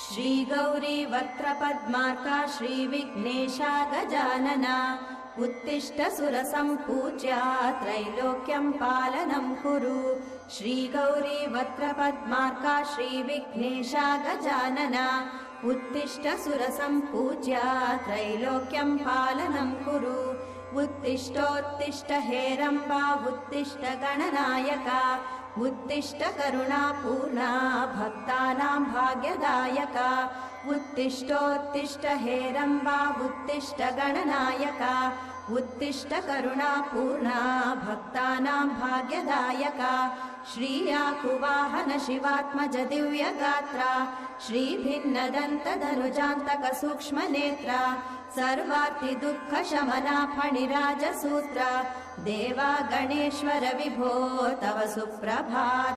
श्रीगौरी वक्त्रपद्मार्का श्रीविघ्नेशा गजानना उत्तिष्ठ सुरसम्पूज्या त्रैलोक्यं पालनं कुरु। श्रीगौरी वक्त्रपद्मार्का श्रीविघ्नेशा गजानना उत्तिष्ठ सुरसम्पूज्या त्रैलोक्यं पालनं कुरु। उत्तिष्ठोत्तिष्ठ हेरम्बा उत्तिष्ठ गणनायका उत्तिष्ठ करुणापूर्णा भक्तानां भाग्यदायका। उत्तिष्ठोत्तिष्ठ हेरम्बा उत्तिष्ठ गणनायका उत्तिष्ठ करुणापूर्णा भक्तानां भाग्यदायका। श्रीयाकुवाहन शिवात्मज दिव्यगात्रा श्रीभिन्नदन्तधनुजान्तक सूक्ष्मनेत्रा सर्वार्ति दुःखशमना फणिराजसूत्रा देवा गणेश्वर विभो तव सुप्रभातम्।